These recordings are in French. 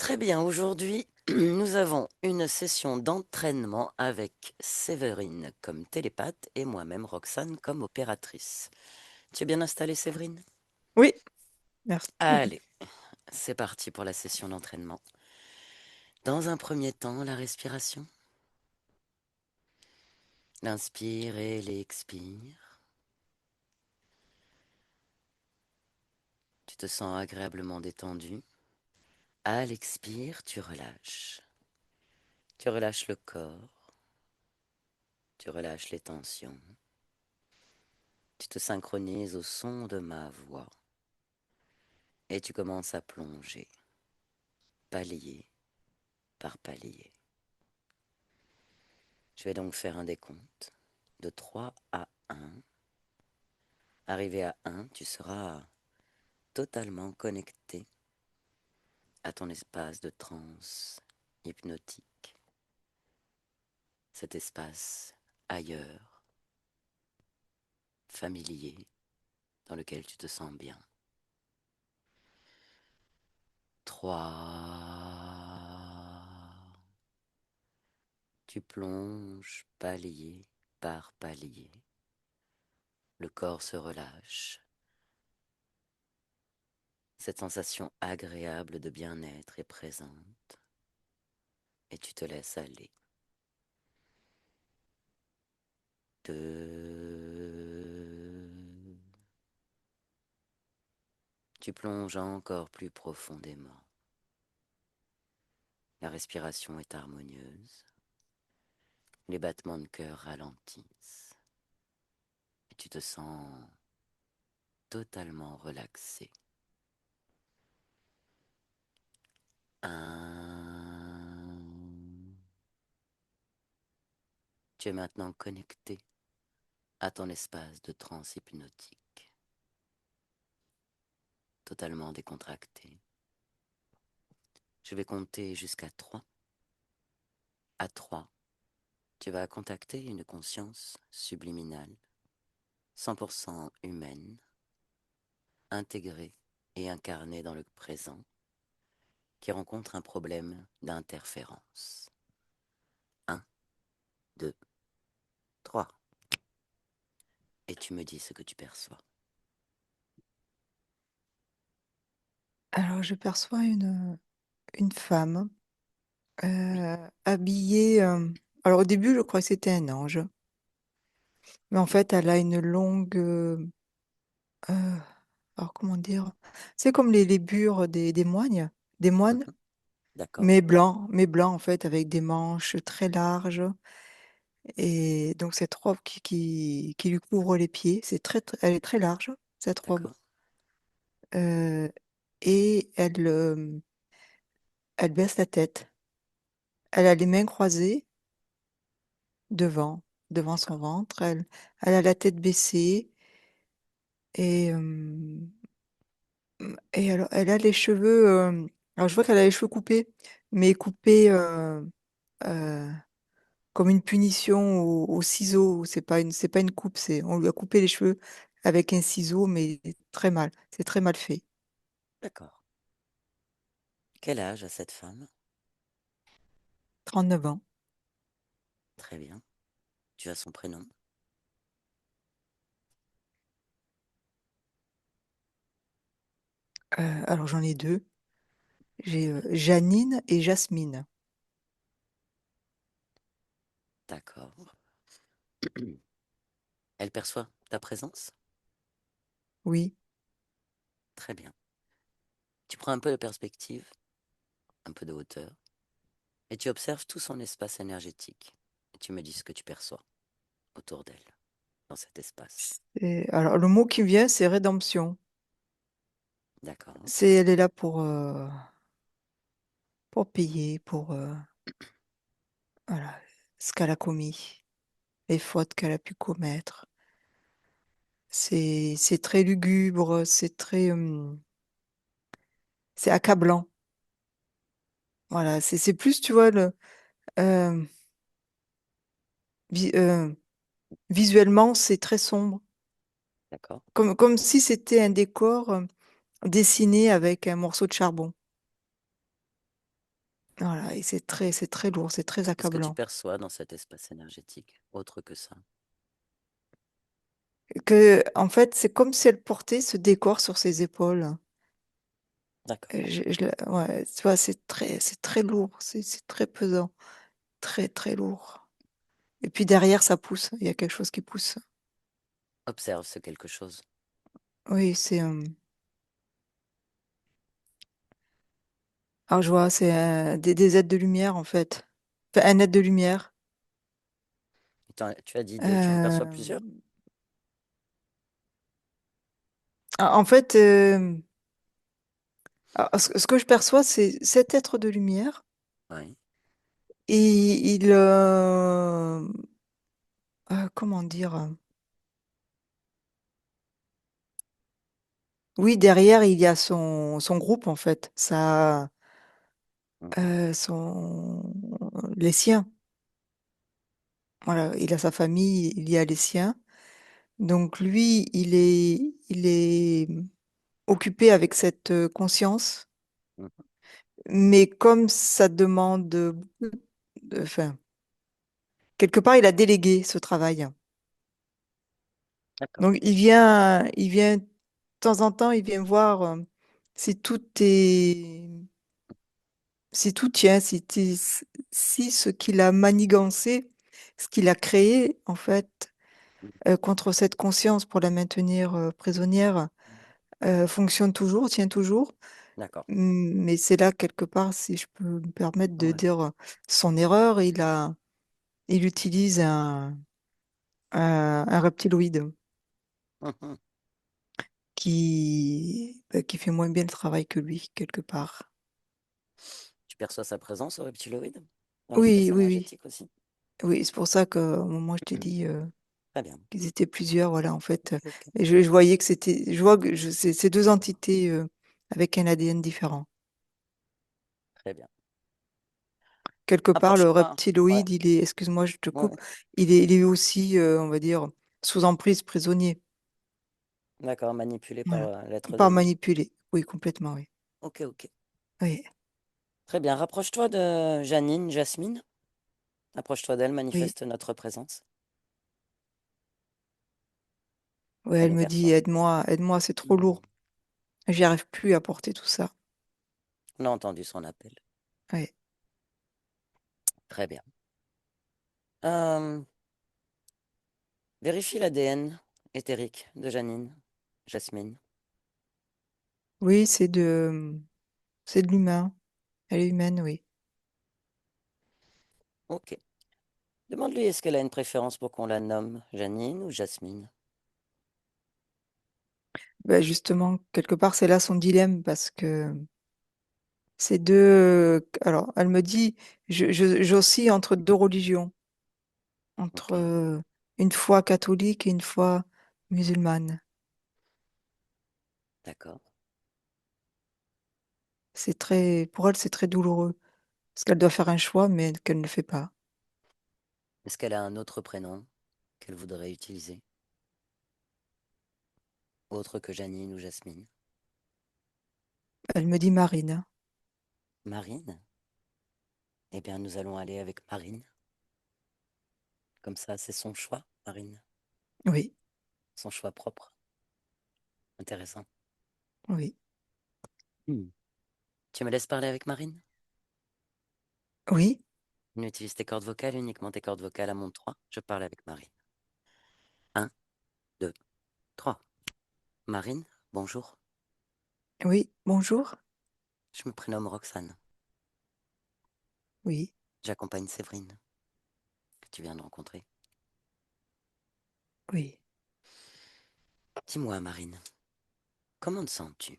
Très bien, aujourd'hui, nous avons une session d'entraînement avec Séverine comme télépathe et moi-même, Roxane, comme opératrice. Tu es bien installée, Séverine? Oui, merci. Allez, c'est parti pour la session d'entraînement. Dans un premier temps, la respiration. L'inspire et l'expire. Tu te sens agréablement détendu. À l'expire, tu relâches. Tu relâches le corps. Tu relâches les tensions. Tu te synchronises au son de ma voix. Et tu commences à plonger, palier par palier. Je vais donc faire un décompte de 3 à 1. Arrivé à 1, tu seras totalement connecté à ton espace de transe hypnotique, cet espace ailleurs, familier, dans lequel tu te sens bien. 3. Tu plonges palier par palier. Le corps se relâche. Cette sensation agréable de bien-être est présente et tu te laisses aller. 2. Tu plonges encore plus profondément. La respiration est harmonieuse. Les battements de cœur ralentissent. Et tu te sens totalement relaxé. 1. Tu es maintenant connecté à ton espace de transe hypnotique, totalement décontracté. Je vais compter jusqu'à 3. À 3, tu vas contacter une conscience subliminale, 100% humaine, intégrée et incarnée dans le présent, qui rencontre un problème d'interférence. 1, 2, 3. Et tu me dis ce que tu perçois. Alors, je perçois une femme Oui, habillée. Alors, au début, je crois que c'était un ange, mais en fait, elle a une longue. Euh, alors, comment dire? C'est comme les bures des moines, mhm, d'accord, mais blanc en fait, avec des manches très larges. Et donc, cette robe qui lui couvre les pieds, elle est très large, cette robe. d'accord, Euh, et elle baisse la tête. Elle a les mains croisées devant, devant son d'accord, ventre. Elle a la tête baissée et, alors, elle a les cheveux. Alors, je vois qu'elle a les cheveux coupés, mais coupés euh, comme une punition au ciseau. C'est pas une coupe, on lui a coupé les cheveux avec un ciseau, mais très mal. C'est très mal fait. d'accord. Quel âge a cette femme? 39 ans. Très bien. Tu as son prénom? Alors, j'en ai deux. J'ai Lesquels? Janine et Jasmine. D'accord. Elle perçoit ta présence? Oui. Très bien. Tu prends un peu de perspective, un peu de hauteur, et tu observes tout son espace énergétique. Et tu me dis ce que tu perçois autour d'elle, dans cet espace. Et alors, le mot qui me vient, c'est rédemption. D'accord, Elle est là pour payer, voilà, ce qu'elle a commis, les fautes qu'elle a pu commettre. C'est très lugubre, c'est accablant. Voilà, c'est plus, tu vois, euh, vi- euh, visuellement, c'est très sombre. d'accord, Comme si c'était un décor dessiné avec un morceau de charbon. Voilà, et c'est très lourd, c'est très Qu'est-ce que tu accablant. perçois dans cet espace énergétique, autre que ça? Que, en fait, c'est comme si elle portait ce décor sur ses épaules. D'accord. Ouais, tu vois, c'est très lourd, c'est très pesant, très, très lourd. Et puis derrière, ça pousse, il y a quelque chose qui pousse. Observe ce quelque chose. Oui, alors je vois, c'est des aides de lumière, en fait. Enfin, un aide de lumière. Tu as dit deux, tu en perçois Euh, plusieurs? En fait, ce que je perçois, c'est cet être de lumière. Oui. Et comment dire? Oui, derrière, il y a son groupe, en fait. Mhm. Les siens. Voilà, il a sa famille, il y a les siens. Donc lui, il est occupé avec cette conscience, Mhm. mais comme ça demande, enfin, quelque part, il a délégué ce travail. D'accord. Donc il vient, de temps en temps, il vient voir si tout est, si tout tient, si ce qu'il a manigancé, ce qu'il a créé, en fait, contre cette conscience pour la maintenir prisonnière, fonctionne toujours, tient toujours. D'accord. Mais c'est là, quelque part, si je peux me permettre de Ouais. dire son erreur, il utilise un reptiloïde Mhm. qui fait moins bien le travail que lui, quelque part. Tu perçois sa présence au reptiloïde dans l'espace Oui, oui, oui. énergétique aussi? Oui, c'est pour ça qu'au moment où je t'ai Mhm. dit Très bien. qu'ils étaient plusieurs, voilà, en fait. Ok, ok. Et je voyais que c'était, je vois que c'est ces deux entités avec un ADN différent. Très bien. Quelque part, le Approche-toi. Ouais. reptiloïde, excuse-moi, je te coupe, Ouais. il est aussi, on va dire, sous emprise, prisonnier. D'accord, manipulé par Voilà. l'être de Pas lumière. manipuler. Oui, complètement, oui. Ok, ok. Oui, Très bien. Rapproche-toi de Janine, Jasmine. Approche-toi d'elle, oui. manifeste notre présence. Oui, elle Elle est me vers dit, toi. aide-moi, aide-moi, c'est trop Mhm. lourd. J'y arrive plus à porter tout ça. On a entendu son appel. Oui, Très bien. Euh, Vérifie l'ADN éthérique de Janine, Jasmine. oui, c'est de l'humain. Elle est humaine, oui. Ok. Demande-lui est-ce qu'elle a une préférence pour qu'on la nomme Janine ou Jasmine. Ben justement, quelque part, c'est là son dilemme parce que c'est deux. Alors, elle me dit, j'oscille entre deux religions, entre Ok, une foi catholique et une foi musulmane. d'accord. Pour elle, c'est très douloureux parce qu'elle doit faire un choix, mais qu'elle ne fait pas. Est-ce qu'elle a un autre prénom qu'elle voudrait utiliser, autre que Janine ou Jasmine? Elle me dit Marine. Marine? Eh bien, nous allons aller avec Marine. Comme ça, c'est son choix, Marine. Oui, Son choix propre. Intéressant. oui, Hmm. Tu me laisses parler avec Marine? oui, On utilise tes cordes vocales, uniquement tes cordes vocales à mon 3. Je parle avec Marine. Un, 2, 3. Marine, bonjour. oui. Bonjour. Je me prénomme Roxane. Oui, J'accompagne Séverine, que tu viens de rencontrer. oui. Dis-moi, Marine, comment te sens-tu?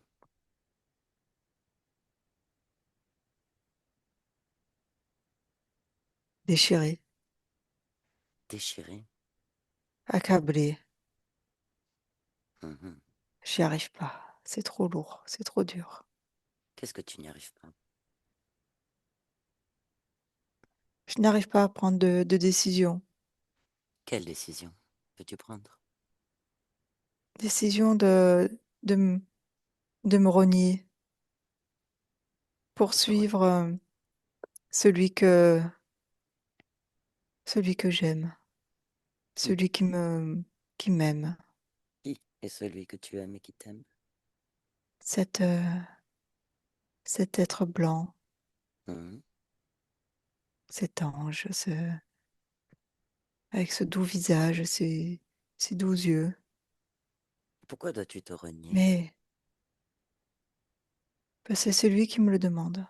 Déchirée, Déchirée? accablée. Mhm. J'y arrive pas. C'est trop lourd, c'est trop dur. Qu'est-ce que tu n'y arrives pas? Je n'arrive pas à prendre de décision. Quelle décision veux-tu prendre? Décision de, m- de me renier, De te poursuivre renier. celui que, celui que j'aime, Qui? celui qui m'aime, Qui est celui que tu aimes et qui t'aime? cet, euh, cet être blanc, Mhm. cet ange, avec ce doux visage, ces doux yeux. Pourquoi dois-tu te renier? Mais ben, c'est celui qui me le demande.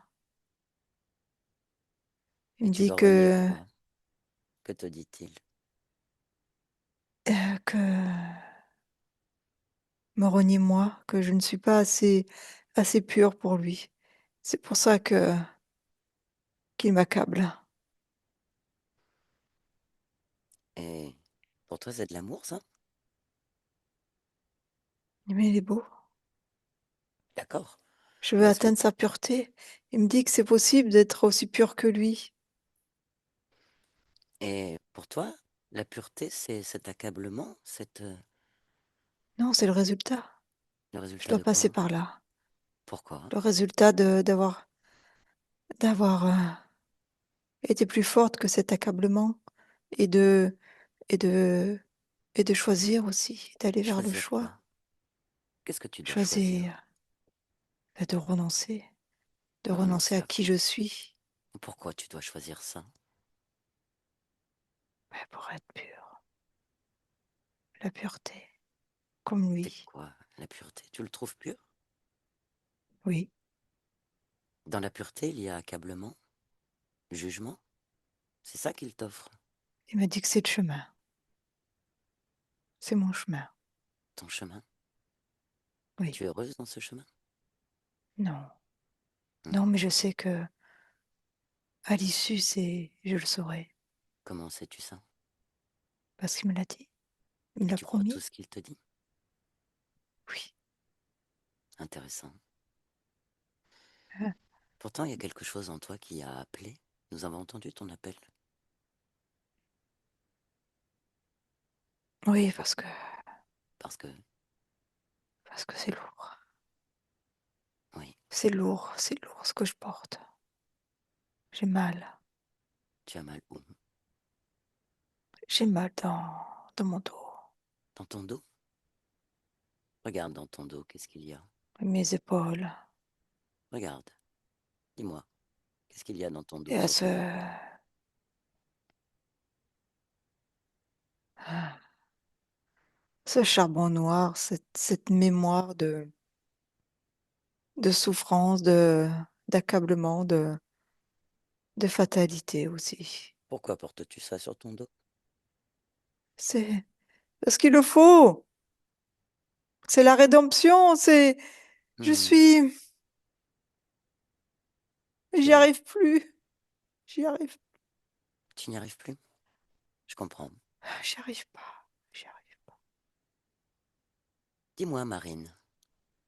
Il Et me tu dit dois renier quoi? Que te dit-il? que me renie moi, que je ne suis pas assez pure pour lui. C'est pour ça qu'il m'accable. Et pour toi, c'est de l'amour, ça? Mais il est beau. D'accord. Je veux Mais est-ce que... atteindre sa pureté. Il me dit que c'est possible d'être aussi pur que lui. Et pour toi, la pureté, c'est cet accablement, Non, c'est le résultat. le Je résultat dois de passer quoi? par là. Pourquoi? Le résultat d'avoir été plus forte que cet accablement et et de, et de choisir aussi, d'aller vers le Choisir choix. quoi? Qu'est-ce que tu dois choisir? Choisir de renoncer Renoncer à à qui quoi? je suis Pourquoi tu dois choisir ça? pour être pur. La pureté, comme C'est lui. quoi la pureté? Tu le trouves pur? Oui, Dans la pureté, il y a accablement, jugement. C'est ça qu'il t'offre, il m'a dit que c'est le chemin. C'est mon chemin. ton chemin. Oui, Tu es heureuse dans ce chemin? non. Hmm. Non, mais je sais que à l'issue, je le saurai. Comment sais-tu ça? Parce qu'il me l'a dit. Il me Et l'a tu crois tout promis. ce qu'il te dit? Oui. Intéressant. Hein. Pourtant, il y a quelque chose en toi qui a appelé. Nous avons entendu ton appel. Oui, Parce que, parce que c'est lourd. oui, C'est lourd ce que je porte. J'ai mal. tu as mal où? J'ai mal dans mon dos. Dans ton dos? Regarde dans ton dos, qu'est-ce qu'il y a? Mes épaules. Regarde, dis-moi, qu'est-ce qu'il y a dans ton dos, Et à sur tes épaules? ce charbon noir, cette mémoire de souffrance, d'accablement, de fatalité aussi. Pourquoi portes-tu ça sur ton dos? C'est parce qu'il le faut. C'est la rédemption. Je Hmm, suis, tu j'y es, arrive plus. J'y arrive, tu n'y arrives plus? Je comprends. j'y arrive pas. J'y arrive pas. Dis-moi, Marine,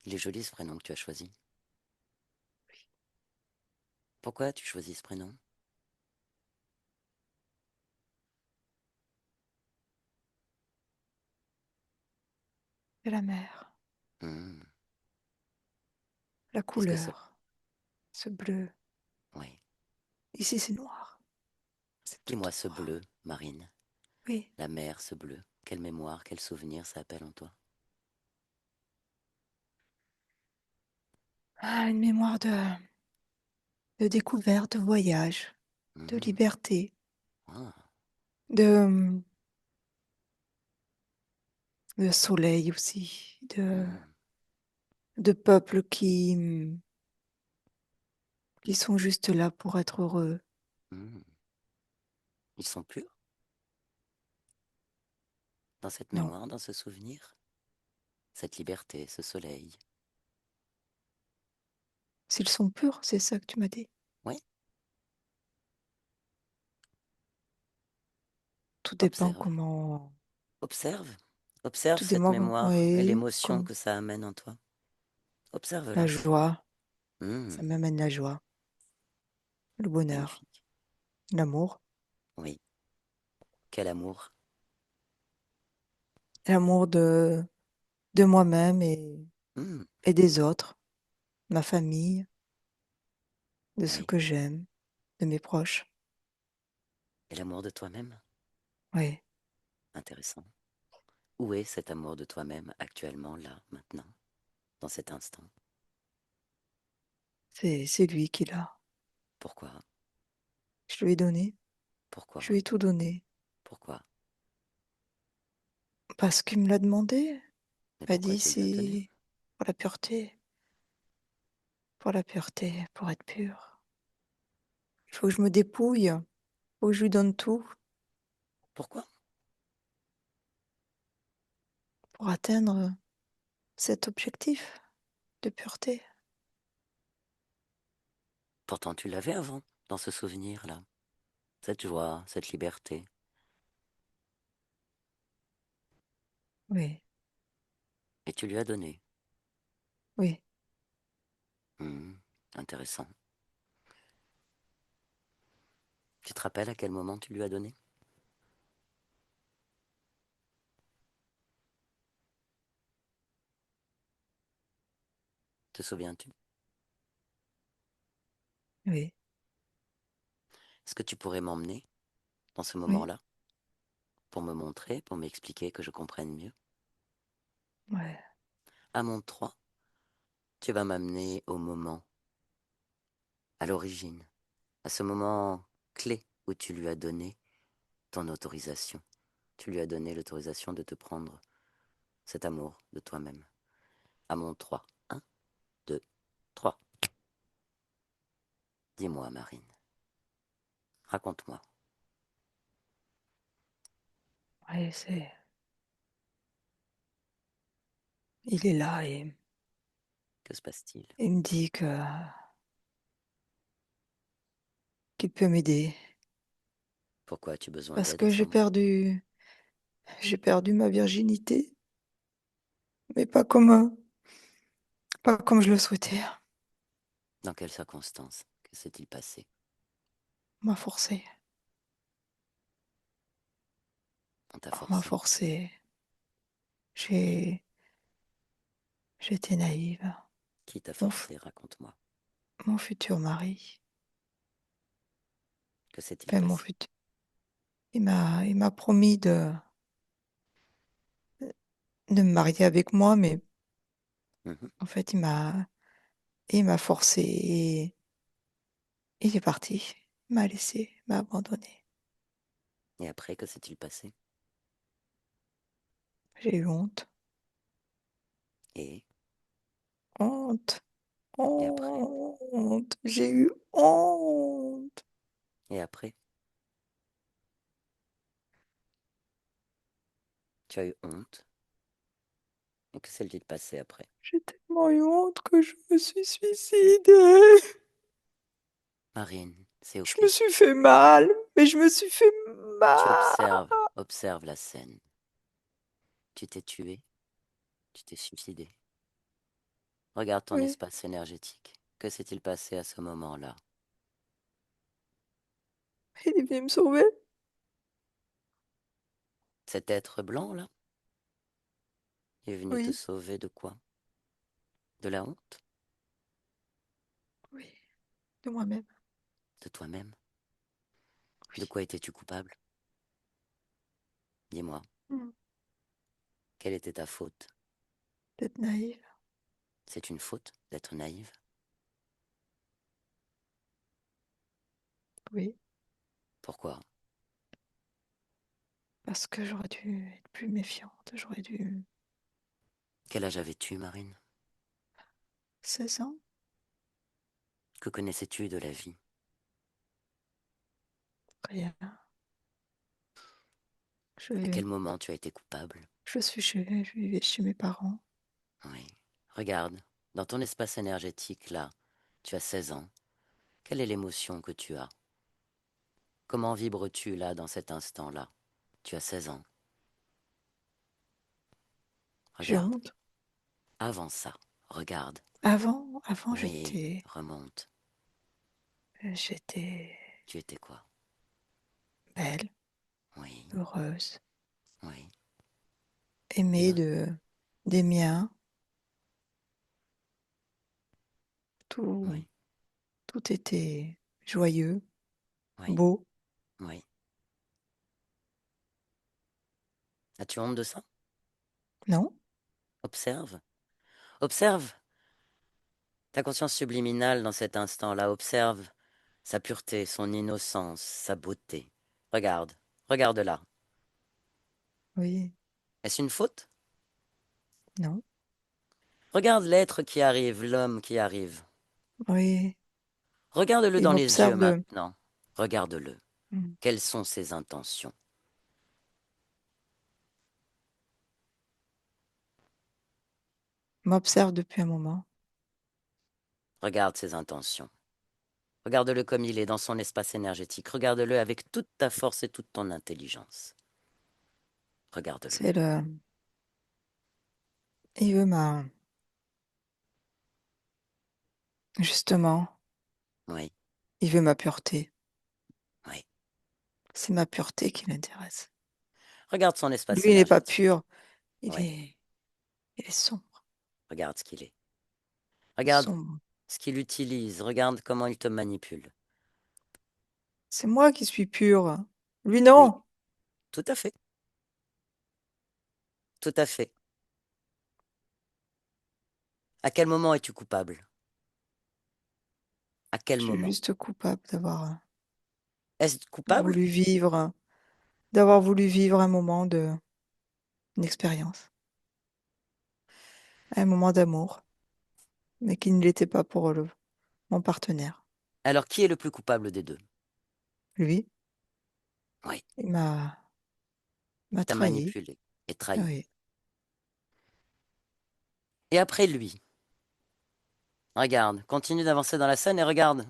il est joli ce prénom que tu as choisi. Pourquoi as-tu choisi ce prénom? C'est la mer, Hmm, la qu'est-ce que c'est? couleur, ce bleu. Oui. Ici, c'est noir. C'est tout Dis-moi ce noir. bleu, Marine. Oui. La mer, ce bleu. Quelle mémoire, quel souvenir ça appelle en toi? Ah, une mémoire de découverte, de voyage, de Hmm, liberté, ah, de, de soleil aussi, hmm, de peuples qui sont juste là pour être heureux. hmm. Ils sont purs dans cette Non. mémoire, dans ce souvenir? Cette liberté, ce soleil. S'ils sont purs, c'est ça que tu m'as dit. Oui, Tout dépend observe, comment. observe, observe Tout cette dépend. mémoire et Oui, l'émotion comme que ça amène en toi. la Observe-la. joie. Hmm, Ça m'amène la joie, le bonheur, magnifique. l'amour. Oui, quel amour. L'amour de moi-même Hmm, et des autres, ma famille, de ce oui, que j'aime. de mes proches. Et l'amour de toi-même? Oui, Intéressant. Où est cet amour de toi-même actuellement, là, maintenant, dans cet instant? c'est lui qui l'a. Pourquoi? Je lui ai donné. Pourquoi? Je lui ai tout donné. Pourquoi? Parce qu'il me l'a demandé. Mais Il m'a pourquoi dit tu lui as donné? c'est pour la pureté. Pour la pureté, pour être pur. Il faut que je me dépouille. Il faut que je lui donne tout Pourquoi? pour atteindre cet objectif de pureté. Pourtant tu l'avais avant, dans ce souvenir-là. Cette joie, cette liberté. Oui, Et tu lui as donné. oui. Hmm, intéressant. Tu te rappelles à quel moment tu lui as donné? Te souviens-tu? Oui, Est-ce que tu pourrais m'emmener dans ce oui, moment-là pour me montrer, pour m'expliquer que je comprenne mieux? ouais. À mon 3, tu vas m'amener au moment, à l'origine, à ce moment clé où tu lui as donné ton autorisation. Tu lui as donné l'autorisation de te prendre cet amour de toi-même. À mon 3. 1, 2, 3. Dis-moi, Marine, raconte-moi. Ouais, c'est. Il est là et Que se passe-t-il? il me dit que qu'il peut m'aider Pourquoi as-tu besoin parce d'aide en que ce moment? j'ai perdu ma virginité, mais pas comme je le souhaitais. Dans quelles circonstances? Que s'est-il passé? On m'a forcé, On t'a on m'a forcé? forcé. J'ai J'étais naïve. Qui t'a Mon, f- forcé? Raconte-moi. mon futur mari, Que s'est-il enfin mon passé? futur, il m'a promis de me marier avec moi, mais Mhm. en fait il m'a forcé et il est parti. Il m'a laissé, il m'a abandonné. Et après, que s'est-il passé? J'ai eu honte, Et, honte, et après? honte. J'ai eu honte. Et après? Tu as eu honte? Et que s'est-il passé après? J'ai tellement eu honte que je me suis suicidée. Marine, c'est Je ok. me suis fait mal, mais je me suis fait Tu mal. observes, observe la scène. Tu t'es tué, tu t'es suicidé. Regarde ton Oui, espace énergétique. Que s'est-il passé à ce moment-là? il est venu me sauver. Cet être blanc-là est venu te Oui, sauver de quoi? De la honte? oui, de moi-même. De toi-même? De Oui. quoi étais-tu coupable? Dis-moi, Mm. quelle était ta faute? D'être naïve. C'est une faute d'être naïve? Oui, Pourquoi? parce que j'aurais dû être plus méfiante. J'aurais dû. Quel âge avais-tu, Marine? 16 ans, Que connaissais-tu de la vie? rien. À Je, quel moment tu as été coupable? je vivais chez mes parents. Oui. Regarde, dans ton espace énergétique, là, tu as 16 ans. Quelle est l'émotion que tu as? Comment vibres-tu là, dans cet instant-là? Tu as 16 ans. J'ai Regarde. honte. Avant ça, regarde. Avant, Oui, remonte. j'étais Tu étais quoi? belle, Oui, heureuse, oui. aimée Dis-moi. des miens. Tout, Oui, tout était joyeux. Oui, beau. oui. As-tu honte de ça? Non? Observe. Observe. Ta conscience subliminale dans cet instant-là observe sa pureté, son innocence, sa beauté. Regarde, regarde-la. Oui. Est-ce une faute? Non? Regarde l'être qui arrive, l'homme qui arrive. Oui. Regarde-le Il dans les yeux m'observe de... maintenant. Regarde-le. Hmm. Quelles sont ses intentions? M'observe depuis un moment. Regarde ses intentions. Regarde-le comme il est dans son espace énergétique. Regarde-le avec toute ta force et toute ton intelligence. Regarde-le. C'est le... Il veut ma... Justement, Oui, il veut ma pureté. oui. C'est ma pureté qui l'intéresse. Regarde son espace Lui, il n'est pas énergétique. pur. Il Oui, est... Il est sombre. regarde ce qu'il est. Regarde Sombre. ce qu'il utilise. Regarde comment il te manipule. C'est moi qui suis pure. Lui, Oui, non. tout à fait. Tout à fait. À quel moment es-tu coupable? À quel Je suis moment? juste coupable Est-ce coupable? voulu vivre, d'avoir voulu vivre un moment de, une expérience, un moment d'amour, mais qui ne l'était pas pour mon partenaire. Alors qui est le plus coupable des deux? Lui, Oui, il m'a il t'a trahi. manipulé et trahi. Oui, Et après lui, regarde, continue d'avancer dans la scène et regarde.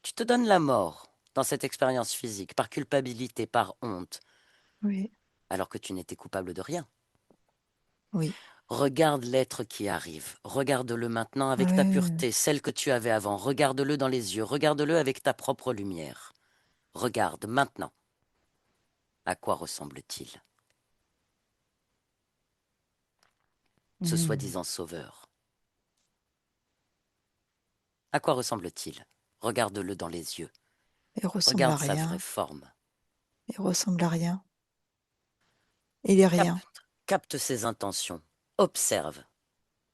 Tu te donnes la mort dans cette expérience physique, par culpabilité, par honte, oui, alors que tu n'étais coupable de rien. oui. Regarde l'être qui arrive. Regarde-le maintenant avec ta Ouais. pureté, celle que tu avais avant. Regarde-le dans les yeux. Regarde-le avec ta propre lumière. Regarde maintenant. À quoi ressemble-t-il? Ce Hmm. soi-disant sauveur. À quoi ressemble-t-il? Regarde-le dans les yeux. Il ressemble à Regarde sa vraie rien. forme. Il ressemble à rien. Il est rien. Capte ses intentions. Observe.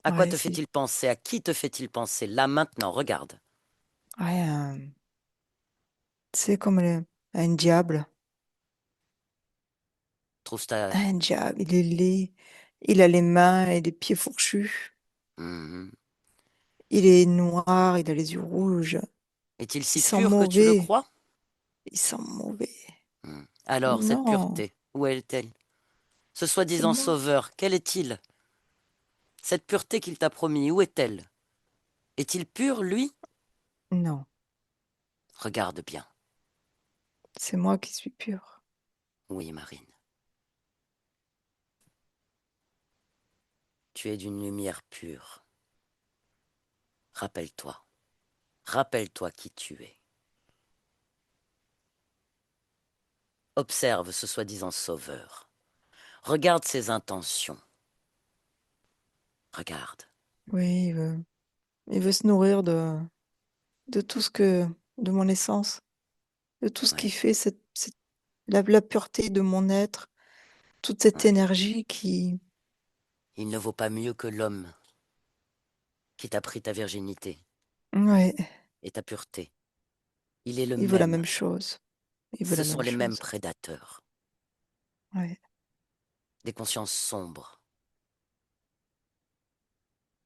À quoi Ouais, te fait-il penser? À qui te fait-il penser? Là, maintenant, regarde. ouais, c'est comme un diable. Trouve ta... Un diable. Il est laid. Il a les mains et les pieds fourchus. Mhm. Il est noir. Il a les yeux rouges. Est-il Il si sent pur que tu le mauvais. crois? Il sent mauvais. Alors, cette Non, pureté, où est-elle? Ce c'est soi-disant moi. sauveur, quel est-il? Cette pureté qu'il t'a promis, où est-elle? Est-il pur, lui? Non, Regarde bien. c'est moi qui suis pure. Oui, Marine. Tu es d'une lumière pure. Rappelle-toi. Rappelle-toi qui tu es. Observe ce soi-disant sauveur. Regarde ses intentions. Regarde. Oui, il veut se nourrir de tout ce que, de mon essence, de tout ce qui Oui, fait la pureté de mon être, toute cette oui. énergie qui, Il ne vaut pas mieux que l'homme qui t'a pris ta virginité ouais, et ta pureté. Il est le il veut la même. même chose. Il veut Ce la sont même les mêmes chose. prédateurs. Ouais, Des consciences sombres.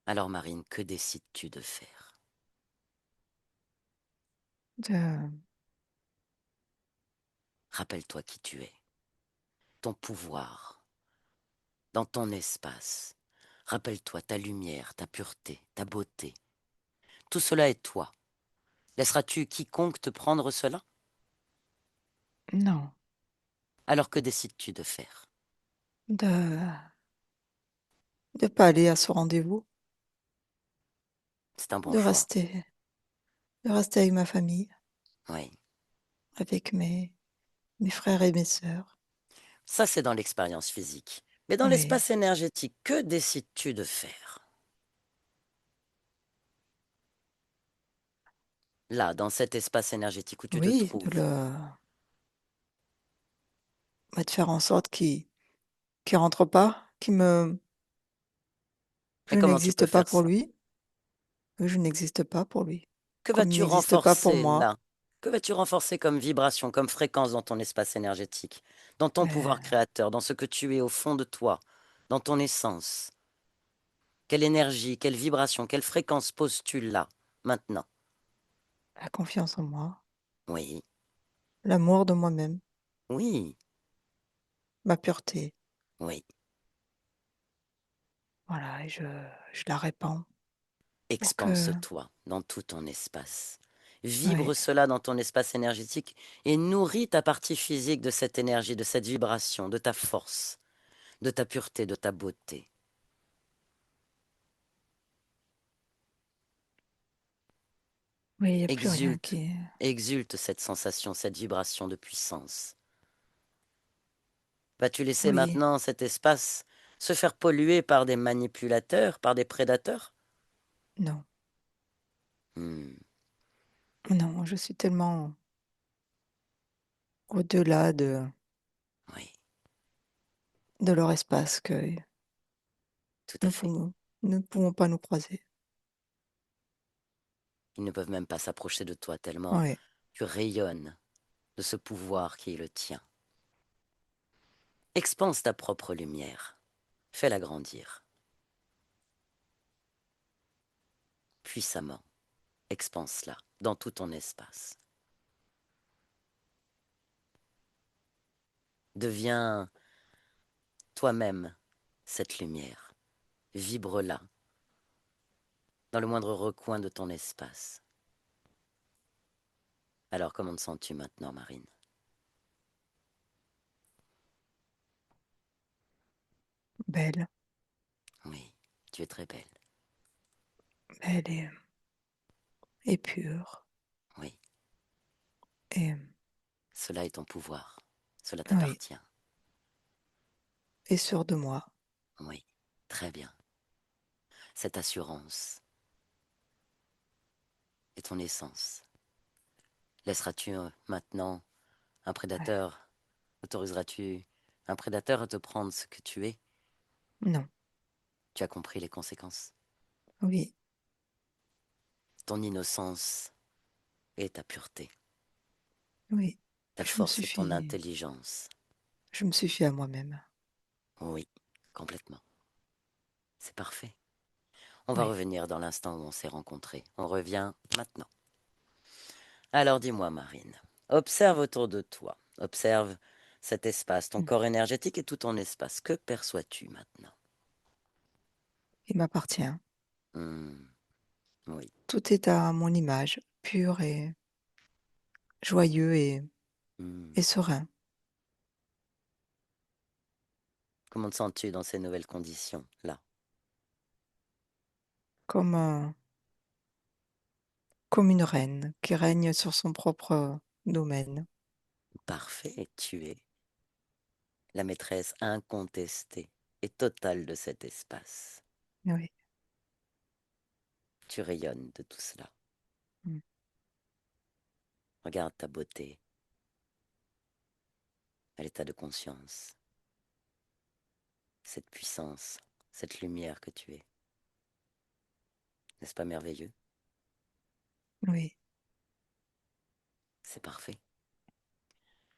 Alors, Marine, que décides-tu de faire? de, Rappelle-toi qui tu es. Ton pouvoir. Dans ton espace. Rappelle-toi ta lumière, ta pureté, ta beauté. Tout cela est toi. Laisseras-tu quiconque te prendre cela? non, Alors que décides-tu de faire? de, de pas aller à ce rendez-vous, C'est un bon de choix. rester, de rester avec ma famille, Oui. avec mes frères et mes sœurs. Ça, c'est dans l'expérience physique. Mais dans Oui. l'espace énergétique, que décides-tu de faire? là, dans cet espace énergétique où tu te Oui, trouves. de faire en sorte qu'il rentre pas, Mais je comment tu peux n'existe pas faire pour ça? lui, je n'existe pas pour lui, Que comme il vas-tu n'existe pas pour renforcer moi. là? Que vas-tu renforcer comme vibration, comme fréquence dans ton espace énergétique, dans ton pouvoir Ben, créateur, dans ce que tu es au fond de toi, dans ton essence? Quelle énergie, quelle vibration, quelle fréquence poses-tu là, maintenant? la confiance en moi, Oui, l'amour de moi-même, oui, ma pureté, oui. voilà, et je la répands pour que, Expanse-toi dans tout ton espace. ouais, Vibre cela dans ton espace énergétique et nourris ta partie physique de cette énergie, de cette vibration, de ta force, de ta pureté, de ta beauté. oui, il n'y a plus rien Exulte, qui, exulte cette sensation, cette vibration de puissance. Vas-tu laisser oui, maintenant cet espace se faire polluer par des manipulateurs, par des prédateurs? non, Hmm, non, je suis tellement au-delà oui, de leur espace que tout à fait. nous ne pouvons pas nous croiser. Ils ne peuvent même pas s'approcher de toi tellement Oui, tu rayonnes de ce pouvoir qui est le tien. Expanse ta propre lumière. Fais-la grandir. Puissamment. Expanse-la dans tout ton espace. Deviens toi-même cette lumière. Vibre-la dans le moindre recoin de ton espace. Alors comment te sens-tu maintenant, Marine? belle, Oui, tu es très belle. belle et pure. Oui, Et cela est ton pouvoir. Cela oui, t'appartient. et sûre de moi. Oui, très bien. Cette assurance est ton essence. Laisseras-tu maintenant un Ouais. prédateur, autoriseras-tu un prédateur à te prendre ce que tu es? Non, Tu as compris les conséquences. oui, Ton innocence est ta pureté. oui. Ta force est ton intelligence. Je me suffis à moi-même. Oui, complètement. C'est parfait. On va Oui. revenir dans l'instant où on s'est rencontrés. On revient maintenant. Alors dis-moi, Marine, observe autour de toi. Observe cet espace, ton Mm. corps énergétique et tout ton espace. Que perçois-tu maintenant? Il m'appartient. Hmm, oui. Tout est à mon image, pur et joyeux Hmm. et serein, Comment te sens-tu dans ces nouvelles conditions là? comme, comme une reine qui règne sur son propre domaine. Parfait, tu es la maîtresse incontestée et totale de cet espace. Oui. Tu rayonnes de tout cela. Mm. Regarde ta beauté, à l'état de conscience, cette puissance, cette lumière que tu es. N'est-ce pas merveilleux? Oui. C'est parfait.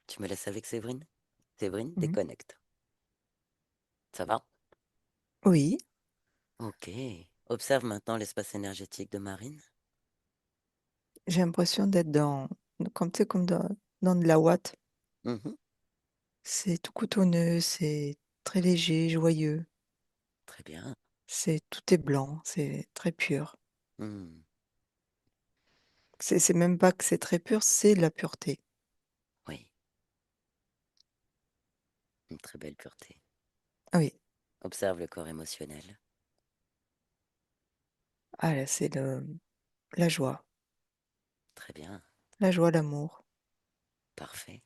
Tu me laisses avec Séverine? Séverine, Mm. déconnecte. Ça va? Oui. Ok. Observe maintenant l'espace énergétique de Marine. J'ai l'impression d'être comme, tu sais, dans de la ouate. Mhm. C'est tout coutonneux, c'est très léger, joyeux. Très bien. Tout est blanc, c'est très pur. Hmm. C'est même pas que c'est très pur, c'est la pureté. Oui, une très belle pureté. Ah oui. Observe le corps émotionnel. Ah là, la joie. Très bien. La joie, l'amour. Parfait.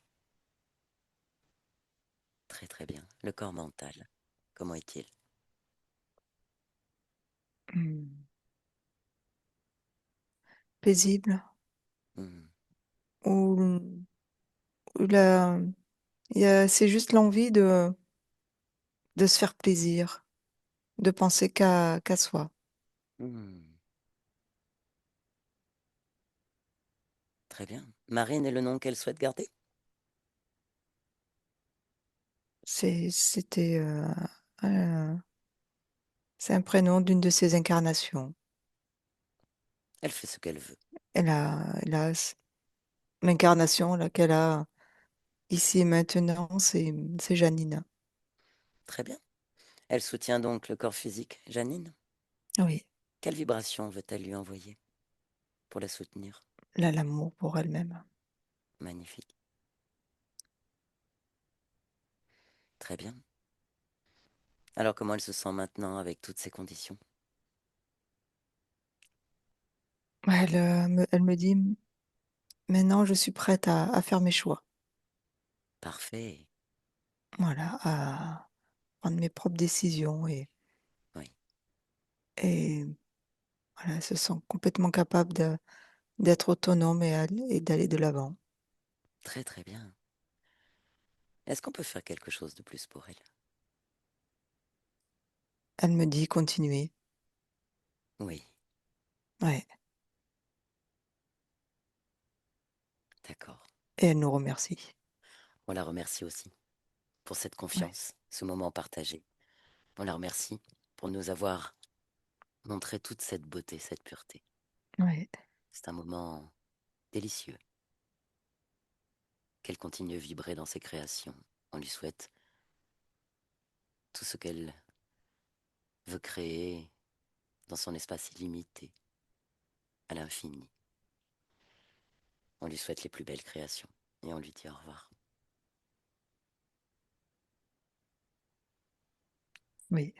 Très très bien. Le corps mental. Comment est-il? Mm. Paisible, où, où c'est juste l'envie de se faire plaisir, de penser qu'à soi. Hmm, très bien. Marine est le nom qu'elle souhaite garder? C'était un, c'est un prénom d'une de ses incarnations. Elle fait ce qu'elle veut. Elle a l'incarnation là qu'elle a ici et maintenant, c'est Janine. Très bien. Elle soutient donc le corps physique, Janine. Oui, Quelle vibration veut-elle lui envoyer pour la soutenir? elle a l'amour pour elle-même. Magnifique. Très bien. Alors comment elle se sent maintenant avec toutes ces conditions? Elle me dit, maintenant je suis prête à faire mes choix. Parfait. Voilà, à prendre mes propres décisions Oui. et voilà, elle se sent complètement capable d'être autonome et d'aller de l'avant. Très très bien. Est-ce qu'on peut faire quelque chose de plus pour elle? Elle me dit continuer. Oui. Ouais, D'accord. et elle nous remercie. On la remercie aussi pour cette Ouais, confiance, ce moment partagé. On la remercie pour nous avoir montré toute cette beauté, cette pureté. ouais, C'est un moment délicieux. Qu'elle continue de vibrer dans ses créations. On lui souhaite tout ce qu'elle veut créer dans son espace illimité, à l'infini. On lui souhaite les plus belles créations et on lui dit au revoir. oui.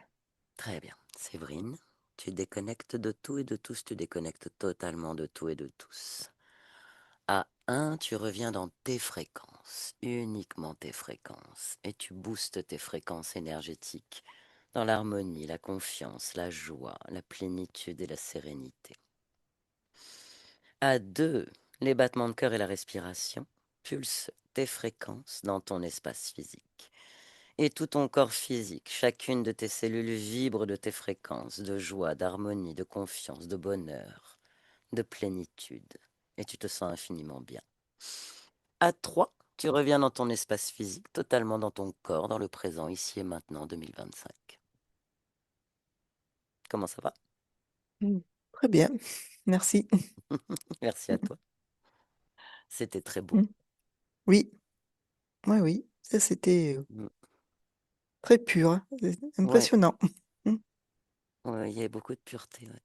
Très bien. Séverine, tu déconnectes de tout et de tous, tu déconnectes totalement de tout et de tous. À un, tu reviens dans tes fréquences, uniquement tes fréquences, et tu boostes tes fréquences énergétiques dans l'harmonie, la confiance, la joie, la plénitude et la sérénité. À 2, les battements de cœur et la respiration pulsent tes fréquences dans ton espace physique. Et tout ton corps physique, chacune de tes cellules vibre de tes fréquences de joie, d'harmonie, de confiance, de bonheur, de plénitude. Et tu te sens infiniment bien. À 3, tu reviens dans ton espace physique, totalement dans ton corps, dans le présent, ici et maintenant, 2025. Comment ça va? Mm. Très bien, merci. Merci à toi. C'était très beau. Mm. Oui, oui, oui. Ça, c'était Mm. très pur, hein. C'est Ouais, impressionnant. Mm. ouais, il y a beaucoup de pureté. Ouais.